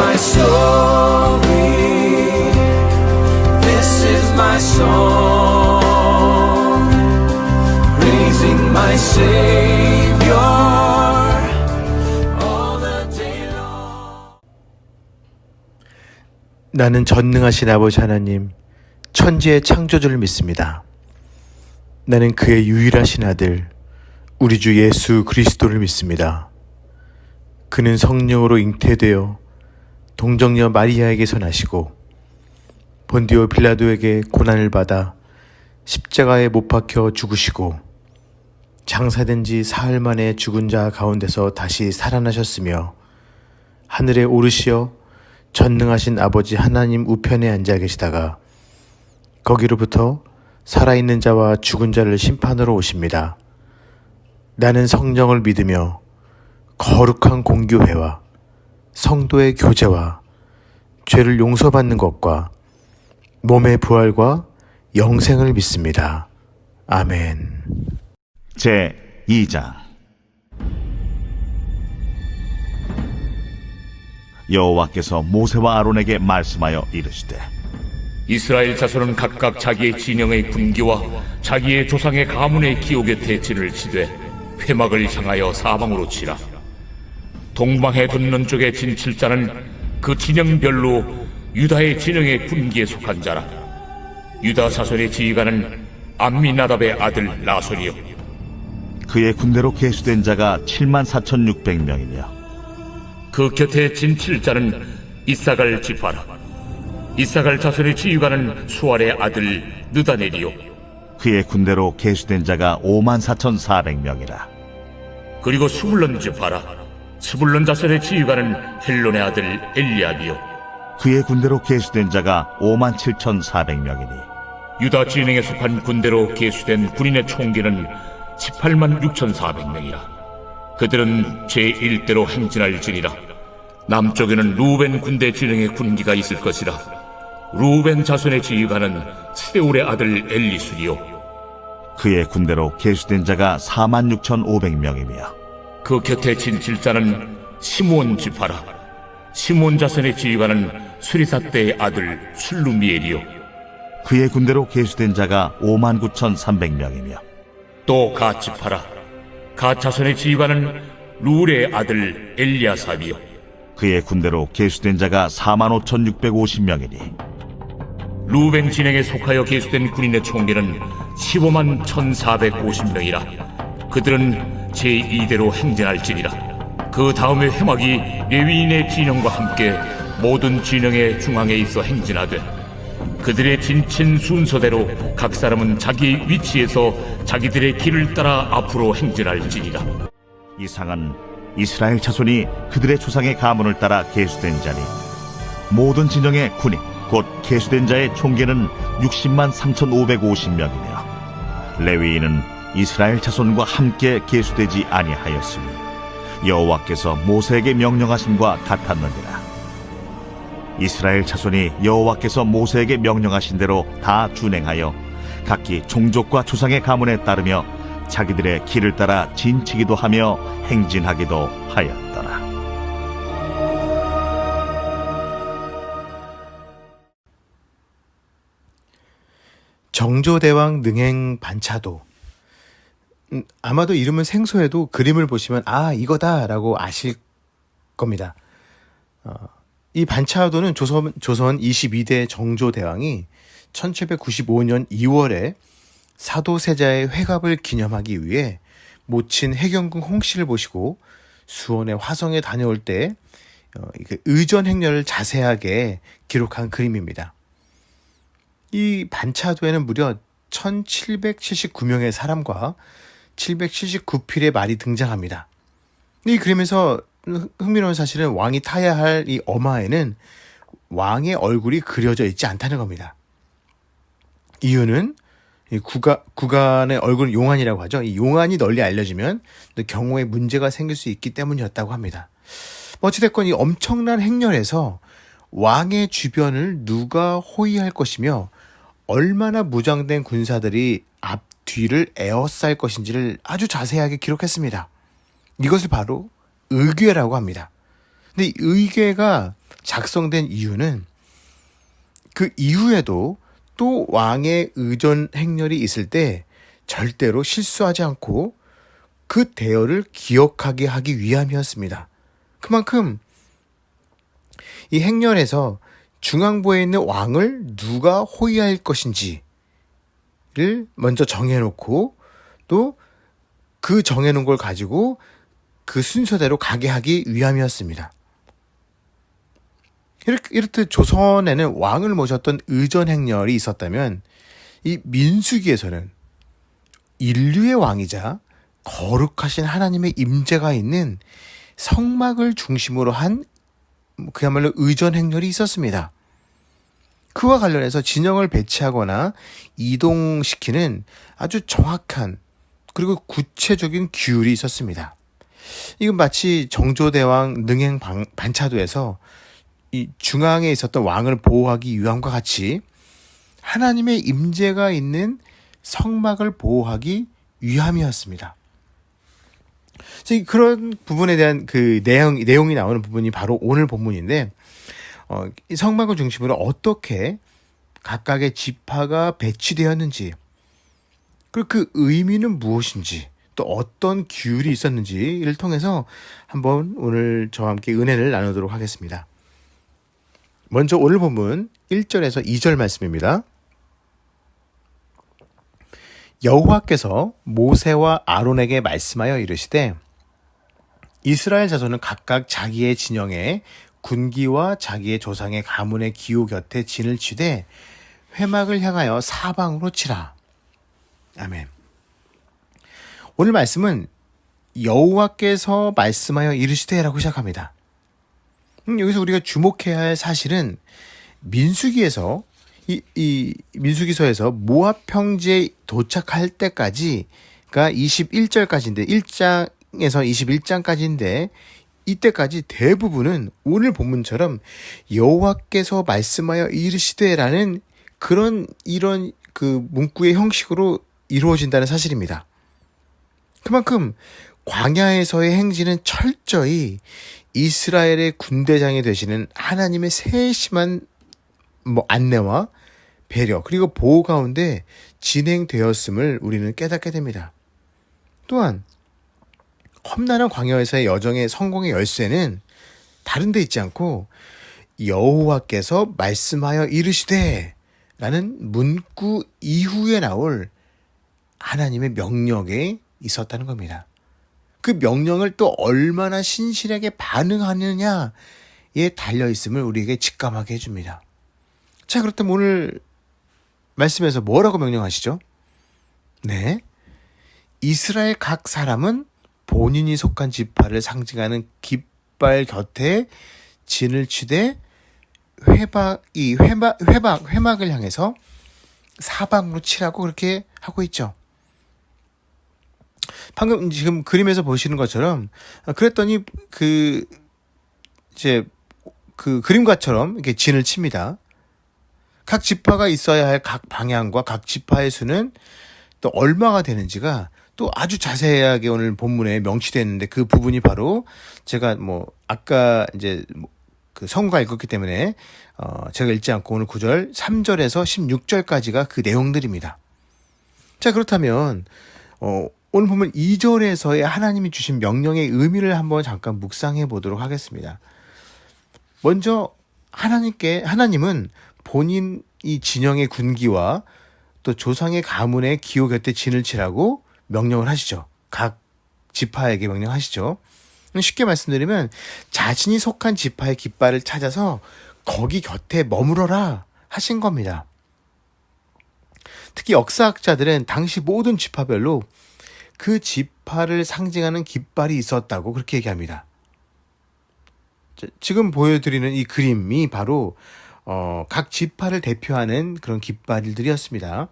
my story. This is my song, praising my Savior all the day long. 나는 전능하신 아버지 하나님, 천지의 창조주를 믿습니다. 나는 그의 유일하신 아들, 우리 주 예수 그리스도를 믿습니다. 그는 성령으로 잉태되어 동정녀 마리아에게서 나시고 본디오 빌라도에게 고난을 받아 십자가에 못 박혀 죽으시고 장사된 지 사흘 만에 죽은 자 가운데서 다시 살아나셨으며 하늘에 오르시어 전능하신 아버지 하나님 우편에 앉아 계시다가 거기로부터 살아있는 자와 죽은 자를 심판으로 오십니다. 나는 성령을 믿으며 거룩한 공교회와 성도의 교제와 죄를 용서받는 것과 몸의 부활과 영생을 믿습니다. 아멘. 제2장. 여호와께서 모세와 아론에게 말씀하여 이르시되 이스라엘 자손은 각각 자기의 진영의 군기와 자기의 조상의 가문의 기옥의 대치를 치되 회막을 향하여 사방으로 치라. 동방해 돋는 쪽의 진칠자는 그 진영별로 유다의 진영의 군기에 속한 자라. 유다 자손의 지휘관은 암미나답의 아들 나손이요, 그의 군대로 계수된 자가 74,600명이며 그 곁에 진칠자는 이사갈 지파라. 이사갈 자손의 지휘관은 수알의 아들 느다넬이요, 그의 군대로 계수된 자가 54,400명이라. 그리고 스불론 지파라. 스불론 자손의 지휘관은 헬론의 아들 엘리압이요, 그의 군대로 계수된 자가 57,400명이니 유다 진영에 속한 군대로 계수된 군인의 총기는 186,400명이라. 그들은 제1대로 행진할지니라. 남쪽에는 루벤 군대 진영의 군기가 있을 것이라. 루벤 자손의 지휘관은 스데울의 아들 엘리술이요, 그의 군대로 계수된 자가 46,500명이며 그 곁에 진칠자는 시므온 지파라. 시므온 자손의 지휘관은 수리사대의 아들 술루미엘이요, 그의 군대로 계수된 자가 59,300명이며 또 갓 지파라. 갓 자손의 지휘관은 룰의 아들 엘리아삽이요, 그의 군대로 계수된 자가 45,650명이니 루벤 진영에 속하여 계수된 군인의 총기는 151,450명이라. 그들은 제2대로 행진할지니라. 그 다음에 회막이 레위인의 진영과 함께 모든 진영의 중앙에 있어 행진하되 그들의 진친 순서대로 각 사람은 자기 위치에서 자기들의 길을 따라 앞으로 행진할지니라. 이상은 이스라엘 자손이 그들의 조상의 가문을 따라 계수된 자니 모든 진영의 군인 곧 계수된 자의 총계는 603,550명이며 레위인은 이스라엘 자손과 함께 계수되지 아니하였으니 여호와께서 모세에게 명령하심과 같았느니라. 이스라엘 자손이 여호와께서 모세에게 명령하신 대로 다 준행하여 각기 종족과 조상의 가문에 따르며 자기들의 길을 따라 진치기도 하며 행진하기도 하였더라. 정조대왕 능행 반차도. 아마도 이름은 생소해도 그림을 보시면 아 이거다 라고 아실 겁니다. 이 반차도는 조선 22대 정조대왕이 1795년 2월에 사도세자의 회갑을 기념하기 위해 모친 해경궁 홍씨를 모시고 수원의 화성에 다녀올 때 의전 행렬을 자세하게 기록한 그림입니다. 이 반차도에는 무려 1779명의 사람과 779필의 말이 등장합니다. 이 그림에서 흥미로운 사실은 왕이 타야 할 이 어마에는 왕의 얼굴이 그려져 있지 않다는 겁니다. 이유는 이 구간의 얼굴은 용안이라고 하죠. 이 용안이 널리 알려지면 경호에 문제가 생길 수 있기 때문이었다고 합니다. 어찌됐건 이 엄청난 행렬에서 왕의 주변을 누가 호위할 것이며 얼마나 무장된 군사들이 앞뒤를 에워쌀 것인지를 아주 자세하게 기록했습니다. 이것을 바로 의궤라고 합니다. 근데 이 의궤가 작성된 이유는 그 이후에도 또 왕의 의존 행렬이 있을 때 절대로 실수하지 않고 그 대열을 기억하게 하기 위함이었습니다. 그만큼 이 행렬에서 중앙부에 있는 왕을 누가 호위할 것인지를 먼저 정해놓고 또 그 정해놓은 걸 가지고 그 순서대로 가게 하기 위함이었습니다. 이렇듯 조선에는 왕을 모셨던 의전 행렬이 있었다면 이 민수기에서는 인류의 왕이자 거룩하신 하나님의 임재가 있는 성막을 중심으로 한 그야말로 의전 행렬이 있었습니다. 그와 관련해서 진영을 배치하거나 이동시키는 아주 정확한 그리고 구체적인 규율이 있었습니다. 이건 마치 정조대왕 능행 반차도에서 이 중앙에 있었던 왕을 보호하기 위함과 같이 하나님의 임재가 있는 성막을 보호하기 위함이었습니다. 그런 부분에 대한 그 내용이 나오는 부분이 바로 오늘 본문인데, 이 성막을 중심으로 어떻게 각각의 지파가 배치되었는지, 그리고 그 의미는 무엇인지, 또 어떤 규율이 있었는지를 통해서 한번 오늘 저와 함께 은혜를 나누도록 하겠습니다. 먼저 오늘 본문 1절에서 2절 말씀입니다. 여호와께서 모세와 아론에게 말씀하여 이르시되 이스라엘 자손은 각각 자기의 진영에 군기와 자기의 조상의 가문의 기호 곁에 진을 치되 회막을 향하여 사방으로 치라. 아멘. 오늘 말씀은 여호와께서 말씀하여 이르시되라고 시작합니다. 여기서 우리가 주목해야 할 사실은 민수기에서 이 민수기서에서 모압 평지에 도착할 때까지가 21절까지인데 1장에서 21장까지인데 이때까지 대부분은 오늘 본문처럼 여호와께서 말씀하여 이르시되라는 이런 그 문구의 형식으로 이루어진다는 사실입니다. 그만큼 광야에서의 행진은 철저히 이스라엘의 군대장이 되시는 하나님의 세심한 안내와 배려 그리고 보호 가운데 진행되었음을 우리는 깨닫게 됩니다. 또한 험난한 광야에서의 여정의 성공의 열쇠는 다른 데 있지 않고 여호와께서 말씀하여 이르시되 라는 문구 이후에 나올 하나님의 명령에 있었다는 겁니다. 그 명령을 또 얼마나 신실하게 반응하느냐에 달려있음을 우리에게 직감하게 해줍니다. 자, 그렇다면 오늘 말씀에서 뭐라고 명령하시죠? 네, 이스라엘 각 사람은 본인이 속한 지파를 상징하는 깃발 곁에 진을 치되 회막을 향해서 사방으로 치라고 그렇게 하고 있죠. 방금 지금 그림에서 보시는 것처럼 그랬더니 그 그림과처럼 이렇게 진을 칩니다. 각 지파가 있어야 할 각 방향과 각 지파의 수는 또 얼마가 되는지가 또 아주 자세하게 오늘 본문에 명시되어 있는데 그 부분이 바로 제가 아까 그 성가 읽었기 때문에 제가 읽지 않고 오늘 9절, 3절에서 16절까지가 그 내용들입니다. 자, 그렇다면 오늘 보면 2절에서의 하나님이 주신 명령의 의미를 한번 잠깐 묵상해 보도록 하겠습니다. 먼저 하나님은 본인 이 진영의 군기와 또 조상의 가문의 기호 곁에 진을 치라고 명령을 하시죠. 각 지파에게 명령하시죠. 쉽게 말씀드리면 자신이 속한 지파의 깃발을 찾아서 거기 곁에 머무러라 하신 겁니다. 특히 역사학자들은 당시 모든 지파별로 그 지파를 상징하는 깃발이 있었다고 그렇게 얘기합니다. 지금 보여드리는 이 그림이 바로 각 지파를 대표하는 그런 깃발들이었습니다.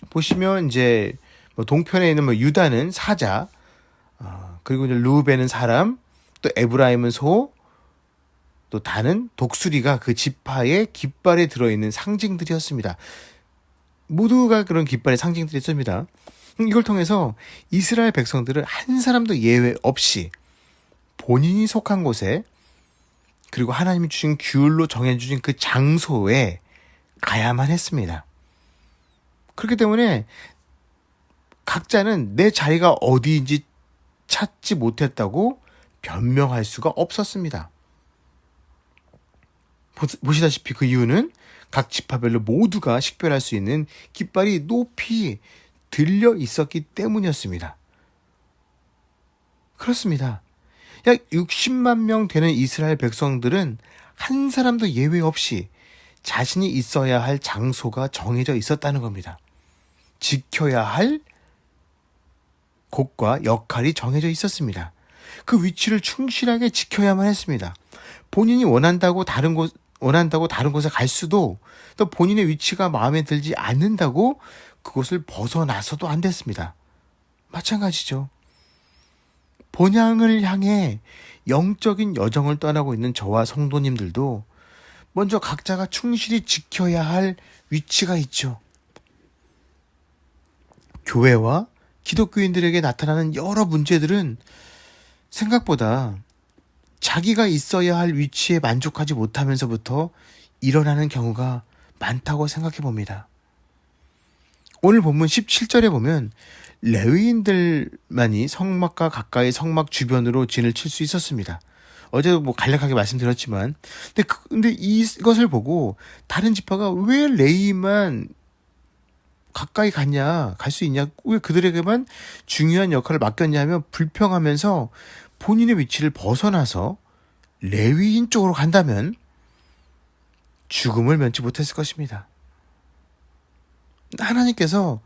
보시면 이제 동편에 있는 유다는 사자, 그리고 이제 루벤은 사람, 또 에브라임은 소, 또 단은 독수리가 그 지파의 깃발에 들어있는 상징들이었습니다. 모두가 그런 깃발의 상징들이었습니다. 이걸 통해서 이스라엘 백성들은 한 사람도 예외 없이 본인이 속한 곳에 그리고 하나님이 주신 규율로 정해주신 그 장소에 가야만 했습니다. 그렇기 때문에 각자는 내 자리가 어디인지 찾지 못했다고 변명할 수가 없었습니다. 보시다시피 그 이유는 각 지파별로 모두가 식별할 수 있는 깃발이 높이 들려 있었기 때문이었습니다. 그렇습니다. 약 60만 명 되는 이스라엘 백성들은 한 사람도 예외 없이 자신이 있어야 할 장소가 정해져 있었다는 겁니다. 지켜야 할 곳과 역할이 정해져 있었습니다. 그 위치를 충실하게 지켜야만 했습니다. 본인이 원한다고 다른 곳에 갈 수도, 또 본인의 위치가 마음에 들지 않는다고 그곳을 벗어나서도 안 됐습니다. 마찬가지죠. 본향을 향해 영적인 여정을 떠나고 있는 저와 성도님들도 먼저 각자가 충실히 지켜야 할 위치가 있죠. 교회와 기독교인들에게 나타나는 여러 문제들은 생각보다 자기가 있어야 할 위치에 만족하지 못하면서부터 일어나는 경우가 많다고 생각해 봅니다. 오늘 본문 17절에 보면 레위인들만이 성막과 가까이 성막 주변으로 진을 칠 수 있었습니다. 어제도 간략하게 말씀드렸지만, 근데 이것을 보고 다른 지파가 왜 레위만 가까이 갈 수 있냐, 왜 그들에게만 중요한 역할을 맡겼냐 하며 불평하면서 본인의 위치를 벗어나서 레위인 쪽으로 간다면 죽음을 면치 못했을 것입니다. 하나님께서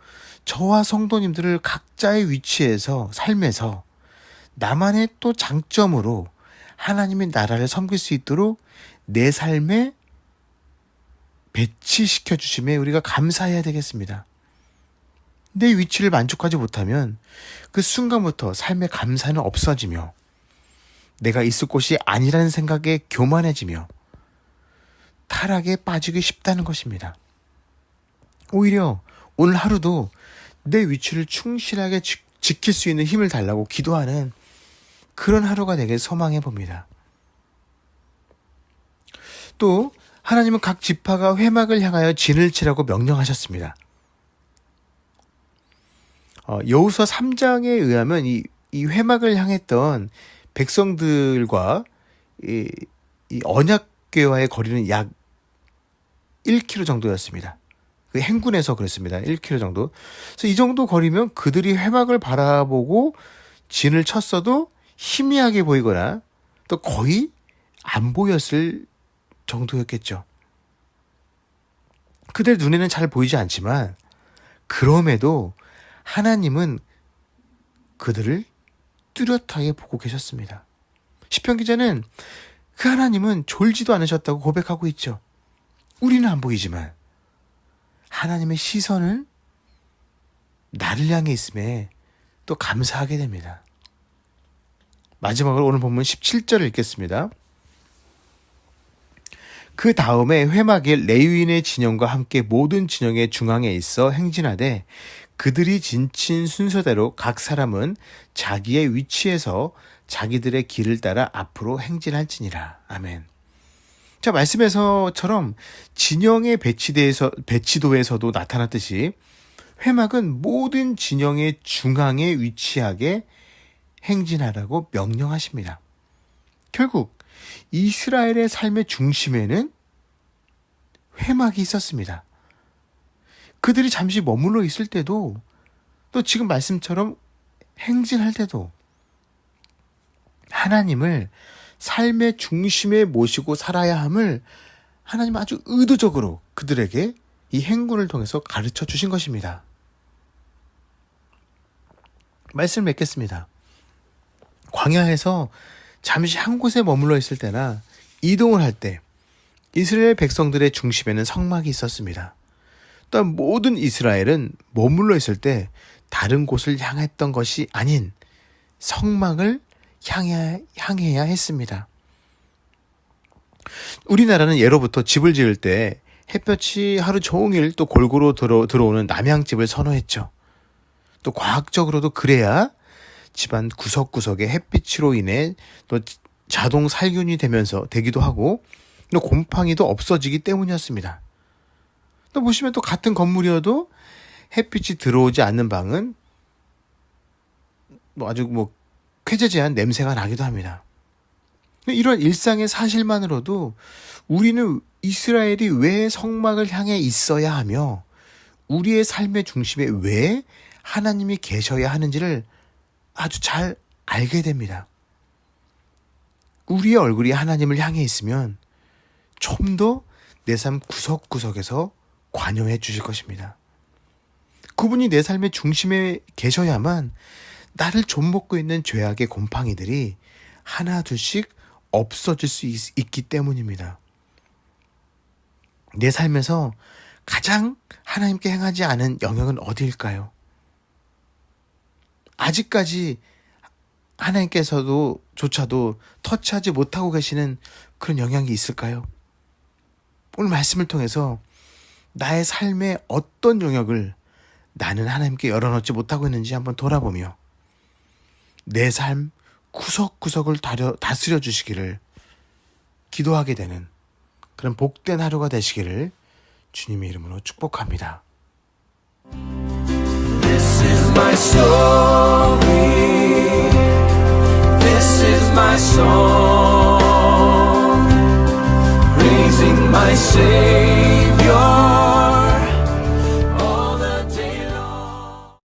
저와 성도님들을 각자의 위치에서, 삶에서 나만의 또 장점으로 하나님의 나라를 섬길 수 있도록 내 삶에 배치시켜 주심에 우리가 감사해야 되겠습니다. 내 위치를 만족하지 못하면 그 순간부터 삶의 감사는 없어지며 내가 있을 곳이 아니라는 생각에 교만해지며 타락에 빠지기 쉽다는 것입니다. 오히려 오늘 하루도 내 위치를 충실하게 지킬 수 있는 힘을 달라고 기도하는 그런 하루가 되길 소망해 봅니다. 또 하나님은 각 지파가 회막을 향하여 진을 치라고 명령하셨습니다. 여호수아 3장에 의하면 이 회막을 향했던 백성들과 이 언약궤와의 거리는 약 1km 정도였습니다. 그 행군에서 그랬습니다. 1km 정도. 그래서 이 정도 거리면 그들이 회막을 바라보고 진을 쳤어도 희미하게 보이거나 또 거의 안 보였을 정도였겠죠. 그들 눈에는 잘 보이지 않지만 그럼에도 하나님은 그들을 뚜렷하게 보고 계셨습니다. 시편 기자는 그 하나님은 졸지도 않으셨다고 고백하고 있죠. 우리는 안 보이지만 하나님의 시선은 나를 향해 있음에 또 감사하게 됩니다. 마지막으로 오늘 본문 17절을 읽겠습니다. 그 다음에 회막에 레위인의 진영과 함께 모든 진영의 중앙에 있어 행진하되 그들이 진친 순서대로 각 사람은 자기의 위치에서 자기들의 길을 따라 앞으로 행진할지니라. 아멘. 자, 말씀에서처럼 진영의 배치도에서도 나타났듯이 회막은 모든 진영의 중앙에 위치하게 행진하라고 명령하십니다. 결국 이스라엘의 삶의 중심에는 회막이 있었습니다. 그들이 잠시 머물러 있을 때도 또 지금 말씀처럼 행진할 때도 하나님을 삶의 중심에 모시고 살아야 함을 하나님은 아주 의도적으로 그들에게 이 행군을 통해서 가르쳐 주신 것입니다. 말씀을 맺겠습니다. 광야에서 잠시 한 곳에 머물러 있을 때나 이동을 할 때 이스라엘 백성들의 중심에는 성막이 있었습니다. 또한 모든 이스라엘은 머물러 있을 때 다른 곳을 향했던 것이 아닌 성막을 향해야 했습니다. 우리나라는 예로부터 집을 지을 때 햇볕이 하루 종일 또 골고루 들어오는 남향집을 선호했죠. 또 과학적으로도 그래야 집안 구석구석에 햇빛으로 인해 또 자동 살균이 되기도 하고 또 곰팡이도 없어지기 때문이었습니다. 또 보시면 또 같은 건물이어도 햇빛이 들어오지 않는 방은 아주 쾌재재한 냄새가 나기도 합니다. 이런 일상의 사실만으로도 우리는 이스라엘이 왜 성막을 향해 있어야 하며 우리의 삶의 중심에 왜 하나님이 계셔야 하는지를 아주 잘 알게 됩니다. 우리의 얼굴이 하나님을 향해 있으면 좀 더 내 삶 구석구석에서 관여해 주실 것입니다. 그분이 내 삶의 중심에 계셔야만 나를 좀먹고 있는 죄악의 곰팡이들이 하나 둘씩 없어질 수 있기 때문입니다. 내 삶에서 가장 하나님께 행하지 않은 영역은 어디일까요? 아직까지 하나님께서조차도 터치하지 못하고 계시는 그런 영향이 있을까요? 오늘 말씀을 통해서 나의 삶의 어떤 영역을 나는 하나님께 열어놓지 못하고 있는지 한번 돌아보며 내 삶 구석구석을 다스려 주시기를 기도하게 되는 그런 복된 하루가 되시기를 주님의 이름으로 축복합니다. This is my story. This is my song. Praising my Savior.